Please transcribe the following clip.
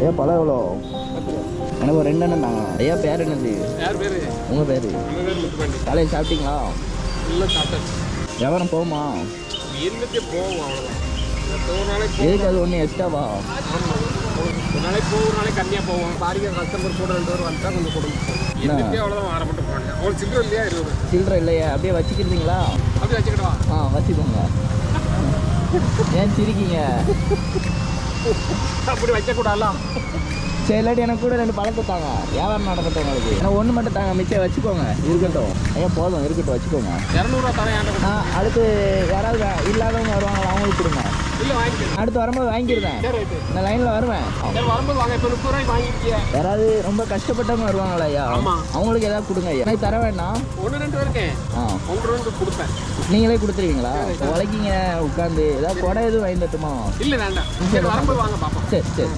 ஐயா பழம் எவ்வளோ? எனக்கு ஒரு 2 எண்ணம் தாங்க. ஐயா பேர் என்னது? உங்கள் பேர்? காலையில் சாப்பிட்டீங்களா? இல்லை சாப்பிட்டாச்சு. வியாபாரம் போகுமா? போவோம் அவ்வளோதான். எதுக்கு அது ஒன்று எக்ஸ்ட்ராவா? ஒரு நாளைக்கு போகும், ஒரு நாளைக்கு கம்மியாக போவோம். பாரிக்க கஸ்டமர் கூட 2 பேர் வந்தால் கொஞ்சம் கொடுங்க. அவ்வளோதான் வார மட்டும் போனேன். அவ்வளோ சில்லறை இல்லையா? 20 சில்லறை இல்லையா? அப்படியே வச்சுக்கிறீங்களா? அப்படியே வச்சுக்கிட்டவா? வச்சுக்கோங்க. ஏன் சிரிக்கீங்க? அப்படி வைக்கக்கூடாதுலாம். சரி, இல்லாட்டி எனக்கு கூட 2 பழத்தை தாங்க. வியாபாரம் நடக்கட்டும் உங்களுக்கு. எனக்கு 1 மட்டும் தாங்க, மிச்சம் வச்சுக்கோங்க. இருக்கட்டும் ஐயா, போதும் இருக்கட்டும், வச்சுக்கோங்க. 200 தரேன். அடுத்து யாராவது இல்லாதவங்க வருவாங்களா? அவங்களுக்கு கொடுங்க. இல்லை வாங்கிக்கிறேன். அடுத்து வரும்போது வாங்கிடுறேன். இந்த லைனில் வருவேன். வரும்போது வாங்க. இப்போ 30 ரூபாய்க்கு வாங்கிக்கிய. யாராவது ரொம்ப கஷ்டப்பட்டவங்க வருவாங்களா ஐயா? அவங்களுக்கு ஏதாவது கொடுங்க ஐயா. எனக்கு தர வேண்டாம். 1-2 இருக்கேன். 1-2 கொடுப்பேன். நீங்களே கொடுத்துருவீங்களா? உழைக்கிங்க உட்காந்து. ஏதாவது கொடை எதுவும் வாங்கி தட்டுமா? இல்லை வேண்டாம். வரும்போது வாங்க பார்ப்போம். சரி.